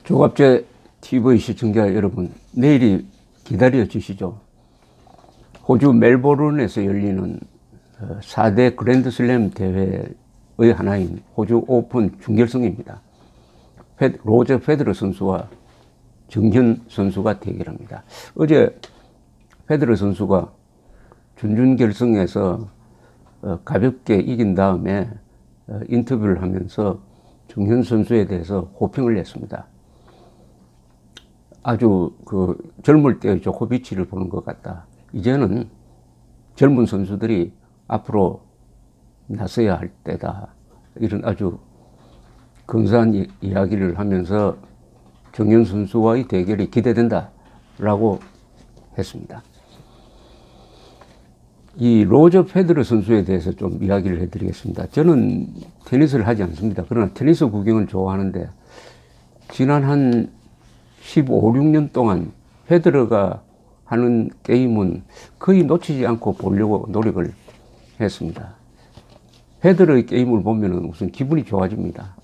조갑제 TV 시청자 여러분, 내일이 기다려 주시죠. 호주 멜보른에서 열리는 4대 그랜드슬램 대회의 하나인 호주 오픈 준결승입니다. 로저 페더러 선수와 정현 선수가 대결합니다. 어제 페더러 선수가 준결승에서 가볍게 이긴 다음에 인터뷰를 하면서 정현 선수에 대해서 호평을 했습니다. 아주 젊을 때의 조코비치를 보는 것 같다. 이제는 젊은 선수들이 앞으로 나서야 할 때다. 이런 아주 근사한 이야기를 하면서 정현 선수와의 대결이 기대된다 라고 했습니다. 이 로저 페더러 선수에 대해서 좀 이야기를 해드리겠습니다. 저는 테니스를 하지 않습니다. 그러나 테니스 구경을 좋아하는데 지난 한 15, 16년 동안 페더러가 하는 게임은 거의 놓치지 않고 보려고 노력을 했습니다. 페더러의 게임을 보면 우선 기분이 좋아집니다.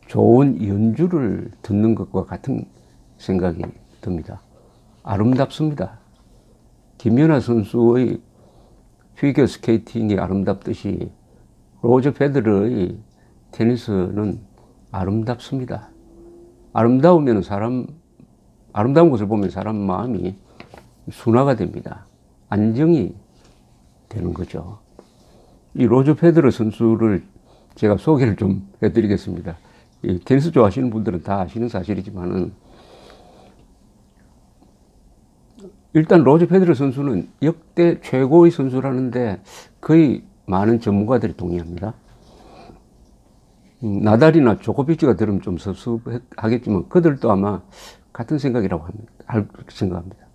좋은 연주를 듣는 것과 같은 생각이 듭니다. 아름답습니다. 김연아 선수의 피겨 스케이팅이 아름답듯이 로저 페더러의 테니스는 아름답습니다. 아름다운 것을 보면 사람 마음이 순화가 됩니다. 안정이 되는 거죠. 이 로저 페더러 선수를 제가 소개를 좀 해드리겠습니다. 이 테니스 좋아하시는 분들은 다 아시는 사실이지만은, 일단 로저 페더러 선수는 역대 최고의 선수라는데 거의 많은 전문가들이 동의합니다. 나달이나 조코비치가 들으면 좀 섭섭하겠지만 그들도 아마 같은 생각이라고 생각합니다.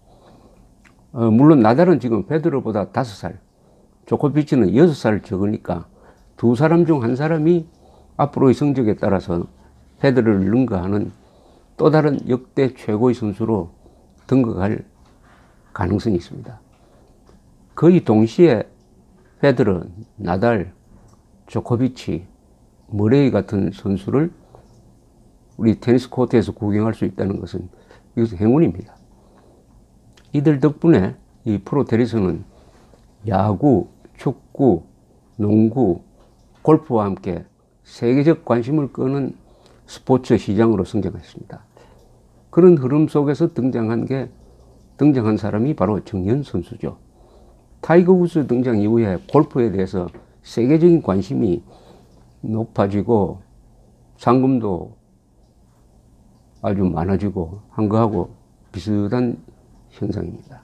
물론 나달은 지금 페더러보다 5살, 조코비치는 6살 적으니까 두 사람 중 한 사람이 앞으로의 성적에 따라서 페더러를 능가하는 또 다른 역대 최고의 선수로 등극할 가능성이 있습니다. 거의 동시에 페더러, 나달, 조코비치, 머레이 같은 선수를 우리 테니스 코트에서 구경할 수 있다는 것은 이것은 행운입니다. 이들 덕분에 이 프로 테니스는 야구, 축구, 농구, 골프와 함께 세계적 관심을 끄는 스포츠 시장으로 성장했습니다. 그런 흐름 속에서 등장한 사람이 바로 정현 선수죠. 타이거 우즈 등장 이후에 골프에 대해서 세계적인 관심이 높아지고 상금도 아주 많아지고 한 거하고 비슷한 현상입니다.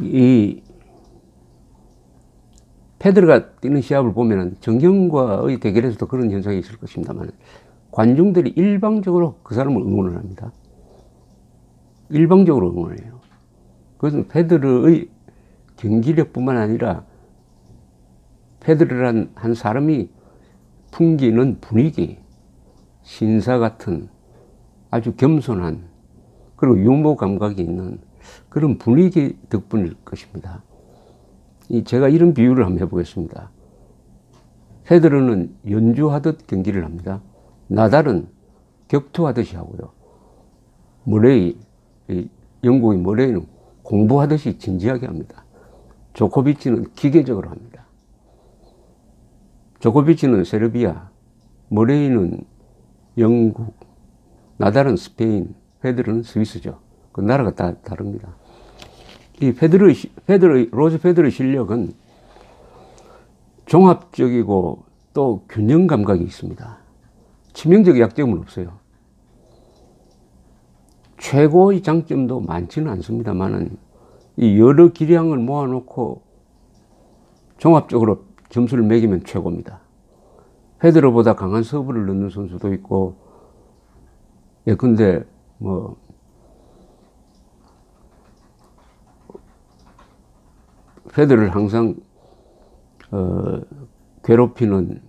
이 페더러가 뛰는 시합을 보면 정현과의 대결에서도 그런 현상이 있을 것입니다만, 관중들이 일방적으로 그 사람을 응원을 합니다. 일방적으로 응원을 해요. 그것은 페더러의 경기력뿐만 아니라 페더러란 한 사람이 풍기는 분위기, 신사 같은 아주 겸손한, 그리고 유머 감각이 있는 그런 분위기 덕분일 것입니다. 제가 이런 비유를 한번 해보겠습니다. 페더러는 연주하듯 경기를 합니다. 나달은 격투하듯이 하고요. 영국의 머레이는 공부하듯이 진지하게 합니다. 조코비치는 기계적으로 합니다. 조코비치는 세르비아, 머레이는 영국, 나달은 스페인, 페더러는 스위스죠. 그 나라가 다 다릅니다. 이 로저 페더러의 실력은 종합적이고 또 균형 감각이 있습니다. 치명적 약점은 없어요. 최고의 장점도 많지는 않습니다만은 이 여러 기량을 모아놓고 종합적으로 점수를 매기면 최고입니다. 페더러보다 강한 서브를 넣는 선수도 있고, 예컨대 페더러를 항상 괴롭히는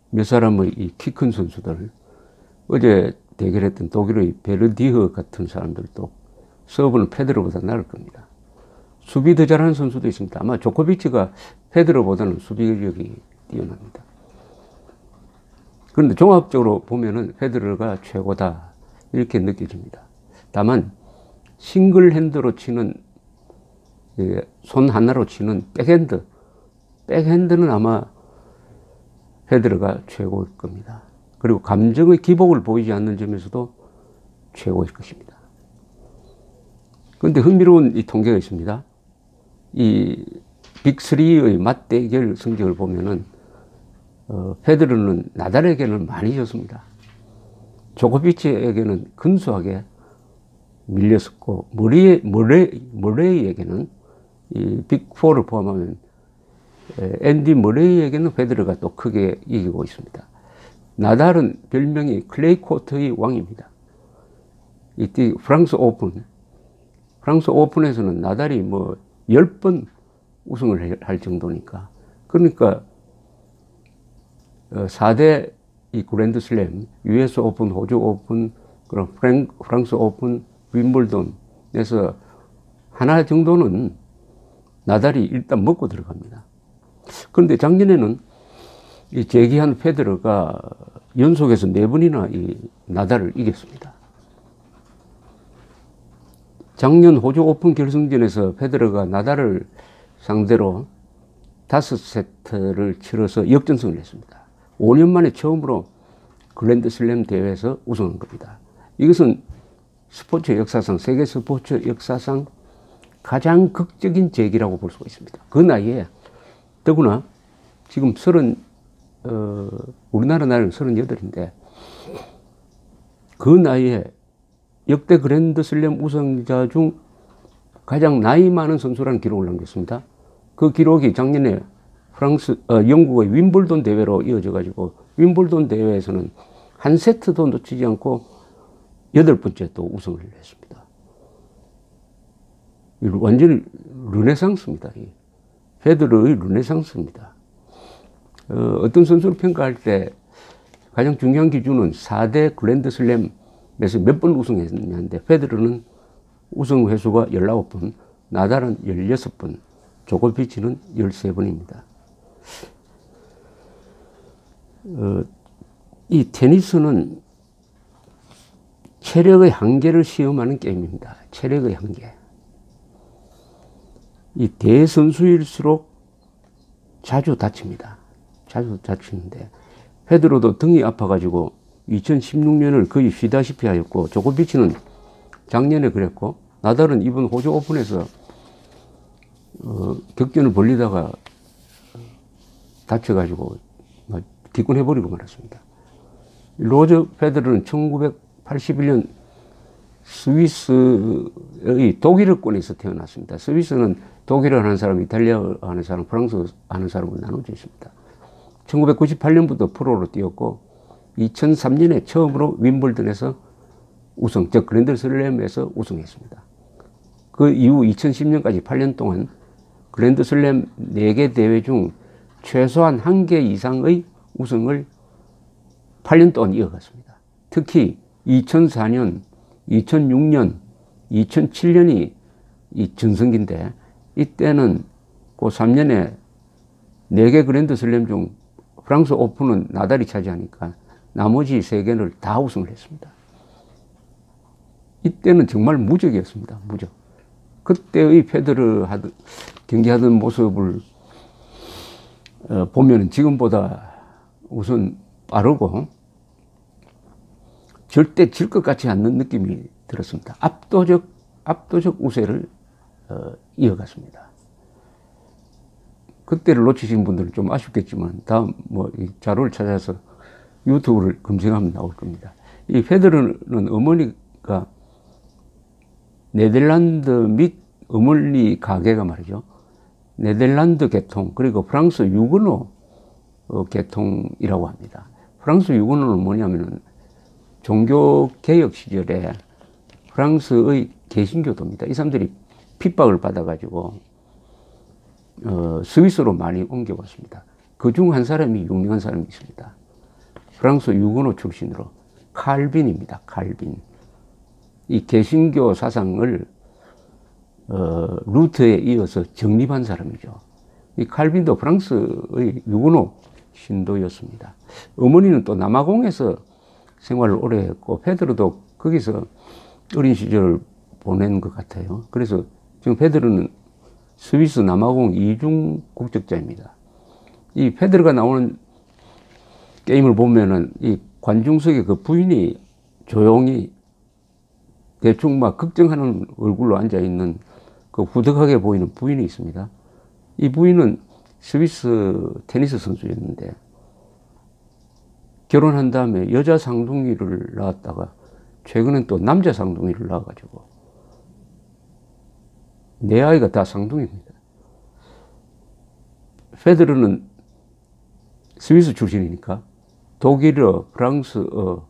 몇 사람의 이 키 큰 선수들, 어제 대결했던 독일의 베르디흐 같은 사람들도 서브는 페더러보다 나을 겁니다. 수비 더 잘하는 선수도 있습니다. 아마 조코비치가 페더러보다는 수비력이 뛰어납니다. 그런데 종합적으로 보면은 페데러가 최고다 이렇게 느껴집니다. 다만 싱글핸드로 치는 손 하나로 치는 백핸드는 아마 페데러가 최고일 겁니다. 그리고 감정의 기복을 보이지 않는 점에서도 최고일 것입니다. 그런데 흥미로운 이 통계가 있습니다. 이 빅3의 맞대결 성적을 보면은 페데러는 나달에게는 많이 졌습니다. 조코비치에게는 근소하게 밀렸었고 머레이에게는 이 빅4를 포함하면 앤디 머레이에게는 페데러가 또 크게 이기고 있습니다. 나달은 별명이 클레이 코트의 왕입니다. 이때 프랑스 오픈에서는 나달이 뭐 10번 우승을 할 정도니까. 그러니까 4대 이 그랜드슬램, US 오픈, 호주 오픈, 그럼 프랑스 오픈, 윈블던에서 하나 정도는 나달이 일단 먹고 들어갑니다. 그런데 작년에는 이 재기한 페데러가 연속해서 4번이나 이 나달을 이겼습니다. 작년 호주 오픈 결승전에서 페데러가 나달을 상대로 5세트를 치러서 역전승을 했습니다. 5년 만에 처음으로 그랜드슬램 대회에서 우승한 겁니다. 이것은 스포츠 역사상, 세계 스포츠 역사상 가장 극적인 재기라고 볼 수가 있습니다. 그 나이에 더구나 지금 우리나라 나이는 38인데 그 나이에 역대 그랜드슬램 우승자 중 가장 나이 많은 선수라는 기록을 남겼습니다. 그 기록이 작년에 영국의 윈블던 대회로 이어져 가지고 윈블던 대회에서는 한 세트도 놓치지 않고 8번째 또 우승을 했습니다. 완전히 르네상스입니다. 페데러의 르네상스입니다. 어떤 선수를 평가할 때 가장 중요한 기준은 4대 그랜드슬램에서 몇 번 우승했냐인데 페데러는 우승 횟수가 19번, 나달은 16번, 조코비치는 13번입니다. 이 테니스는 체력의 한계를 시험하는 게임입니다. 체력의 한계. 이 대선수일수록 자주 다칩니다. 자주 다치는데 페데러도 등이 아파가지고 2016년을 거의 쉬다시피 하였고 조코비치는 작년에 그랬고 나달은 이번 호주 오픈에서 격전을 벌리다가 다쳐가지고 기권해버리고 말았습니다. 로저 페데러는 1981년 스위스의 독일어권에서 태어났습니다. 스위스는 독일어 하는 사람, 이탈리아어 하는 사람, 프랑스어 하는 사람으로 나눠져 있습니다. 1998년부터 프로로 뛰었고 2003년에 처음으로 윈블던에서 우승, 즉 그랜드슬램에서 우승했습니다. 그 이후 2010년까지 8년 동안 그랜드슬램 4개 대회 중 최소한 1개 이상의 우승을 8년 동안 이어갔습니다. 특히 2004년, 2006년, 2007년이 이 전성기인데 이때는 그 3년에 4개 그랜드슬램 중 프랑스 오픈은 나달이 차지하니까 나머지 3개를 다 우승을 했습니다. 이때는 정말 무적이었습니다. 무적. 그때의 페데러 경기하던 모습을 보면 지금보다 우선 빠르고 절대 질 것 같지 않는 느낌이 들었습니다. 압도적 우세를 이어갔습니다. 그때를 놓치신 분들은 좀 아쉽겠지만 다음 이 자료를 찾아서 유튜브를 검색하면 나올 겁니다. 이 페데러는 어머니가 네덜란드 및 어머니 가게가 말이죠. 네덜란드 계통 그리고 프랑스 유근호 계통이라고 합니다. 프랑스 유근호는 뭐냐면은 종교개혁 시절에 프랑스의 개신교도입니다. 이 사람들이 핍박을 받아가지고 스위스로 많이 옮겨왔습니다. 그중 한 사람이 유명한 사람이 있습니다. 프랑스 유근호 출신으로 칼빈입니다. 칼빈. 이 개신교 사상을 루트에 이어서 정립한 사람이죠. 이 칼빈도 프랑스의 유근호 신도였습니다. 어머니는 또 남아공에서 생활을 오래 했고 페데러도 거기서 어린 시절을 보낸 것 같아요. 그래서 지금 페데러는 스위스 남아공 이중 국적자입니다. 이 페데러가 나오는 게임을 보면은 이 관중석에 그 부인이 조용히 대충 막 걱정하는 얼굴로 앉아있는 그 후덕하게 보이는 부인이 있습니다. 이 부인은 스위스 테니스 선수였는데 결혼한 다음에 여자 쌍둥이를 낳았다가 최근엔 또 남자 쌍둥이를 낳아가지고 내 아이가 다 쌍둥이입니다. 페데러는 스위스 출신이니까 독일어, 프랑스어,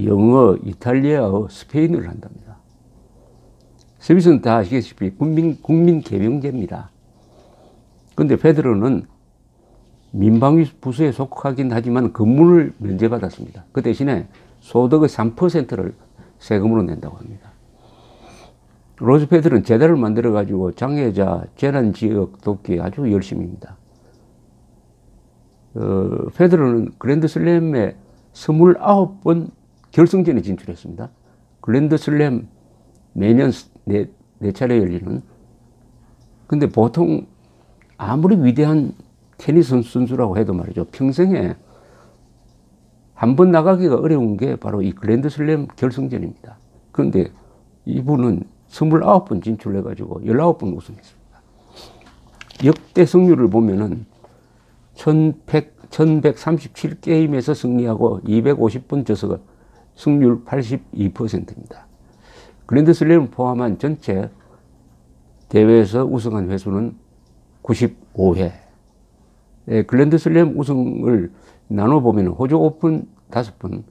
영어, 이탈리아어, 스페인어를 한답니다. 스위스는 다 아시다시피 국민 개명제입니다. 근데 페데러는 민방위 부서에 속하긴 하지만 근무를 면제받았습니다. 그 대신에 소득의 3%를 세금으로 낸다고 합니다. 로저 페데러는 재단을 만들어가지고 장애자 재난지역 돕기에 아주 열심입니다. 페데러는 그랜드슬램에 29번 결승전에 진출했습니다. 그랜드슬램 매년 네 차례 열리는. 근데 보통 아무리 위대한 테니스 선수라고 해도 말이죠. 평생에 한 번 나가기가 어려운 게 바로 이 그랜드슬램 결승전입니다. 그런데 이분은 29번 진출해가지고 19번 우승했습니다. 역대 승률을 보면은 1137게임에서 승리하고 250번 져서 승률 82%입니다. 그랜드슬램을 포함한 전체 대회에서 우승한 횟수는 95회. 네, 그랜드슬램 우승을 나눠보면 호주 오픈 5번,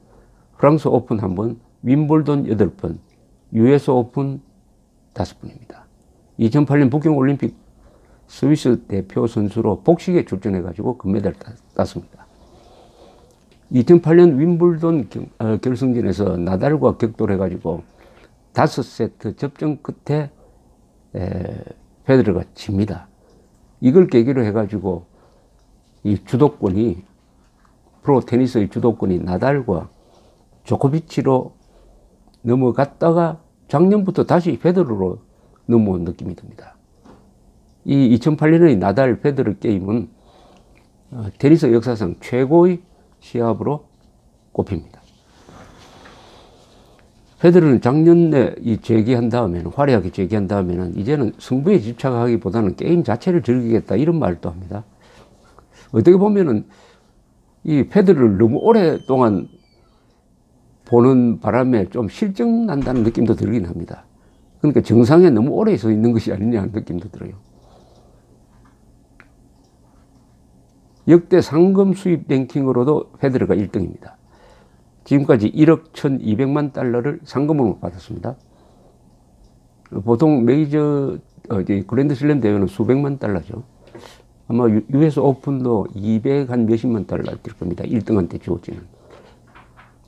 프랑스 오픈 1번, 윈블던 8번, US 오픈 5번입니다. 2008년 북경올림픽 스위스 대표 선수로 복식에 출전해가지고 금메달을 땄습니다. 2008년 윈블던 결승전에서 나달과 격돌해가지고 5세트 접전 끝에 페데러가 집니다. 이걸 계기로 해가지고 이 주도권이 프로 테니스의 주도권이 나달과 조코비치로 넘어갔다가 작년부터 다시 페데러로 넘어온 느낌이 듭니다. 이 2008년의 나달 페데러 게임은 테니스 역사상 최고의 시합으로 꼽힙니다. 페데러는 작년에 재기한 다음에는, 화려하게 재기한 다음에는 이제는 승부에 집착하기보다는 게임 자체를 즐기겠다 이런 말도 합니다. 어떻게 보면은 이 페데러를 너무 오랫동안 보는 바람에 좀 실증난다는 느낌도 들긴 합니다. 그러니까 정상에 너무 오래 서 있는 것이 아니냐는 느낌도 들어요. 역대 상금 수입 랭킹으로도 페데러가 1등입니다. 지금까지 1억 1,200만 달러를 상금으로 받았습니다. 보통 메이저 그랜드슬램 대회는 수백만 달러죠. 아마 US 오픈도 200한 몇십만 달러 될 겁니다. 1등한테 주어지는.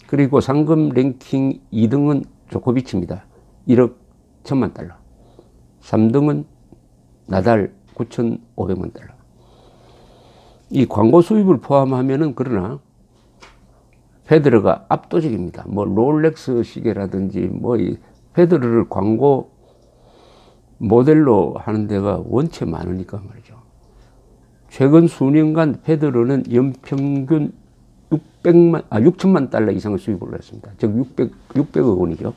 그리고 상금 랭킹 2등은 조코비치입니다. 1억 1,000만 달러. 3등은 나달 9,500만 달러. 이 광고 수입을 포함하면은 그러나 페데러가 압도적입니다. 뭐 롤렉스 시계라든지 뭐 이 페데러를 광고 모델로 하는 데가 원체 많으니까 말이죠. 최근 수년간 페데러는 연평균 6천만 달러 이상의 수입을 했습니다. 즉 600억 원이죠.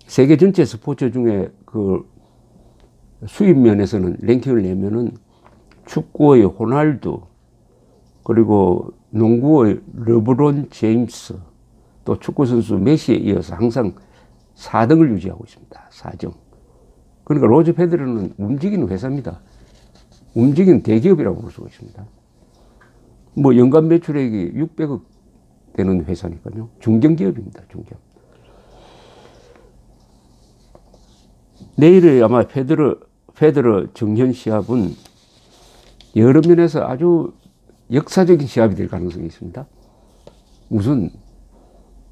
세계 전체 스포츠 중에 그 수입 면에서는 랭킹을 내면은 축구의 호날두, 그리고 농구의 르브론 제임스, 또 축구선수 메시에 이어서 항상 4등을 유지하고 있습니다. 4등. 그러니까 로저 페데러는 움직이는 회사입니다. 움직이는 대기업이라고 볼 수가 있습니다. 뭐 연간 매출액이 600억 되는 회사니까요. 중견기업입니다. 중견. 내일의 아마 페데러 정현 시합은 여러 면에서 아주 역사적인 시합이 될 가능성이 있습니다. 우선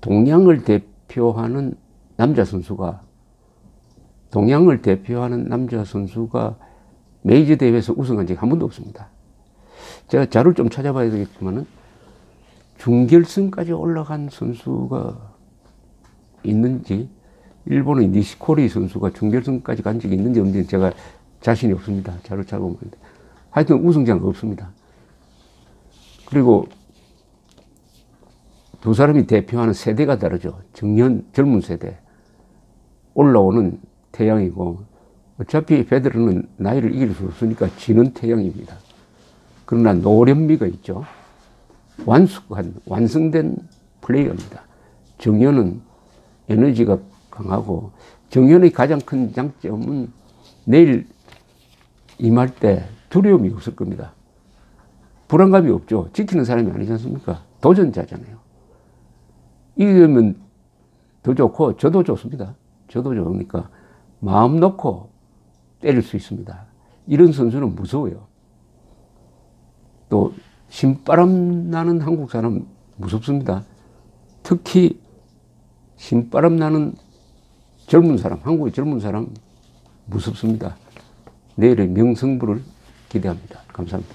동양을 대표하는 남자 선수가 메이저 대회에서 우승한 적이 한 번도 없습니다. 제가 자료를 좀 찾아봐야 되겠지만은 중결승까지 올라간 선수가 있는지, 일본의 니시코리 선수가 중결승까지 간 적이 있는지 없는지 제가 자신이 없습니다. 자료 찾아보면. 하여튼 우승자는 없습니다. 그리고 두 사람이 대표하는 세대가 다르죠. 젊은 세대. 올라오는 태양이고, 어차피 페데러는 나이를 이길 수 없으니까 지는 태양입니다. 그러나 노련미가 있죠. 완성된 플레이어입니다. 정현은 에너지가 강하고, 정현의 가장 큰 장점은 내일 임할 때 두려움이 없을 겁니다. 불안감이 없죠. 지키는 사람이 아니지 않습니까? 도전자잖아요. 이기면 더 좋고, 저도 좋습니다. 저도 좋으니까 마음 놓고 때릴 수 있습니다. 이런 선수는 무서워요. 또 신바람 나는 한국 사람 무섭습니다. 특히 신바람 나는 젊은 사람, 한국의 젊은 사람 무섭습니다. 내일의 명승부를 기대합니다. 감사합니다.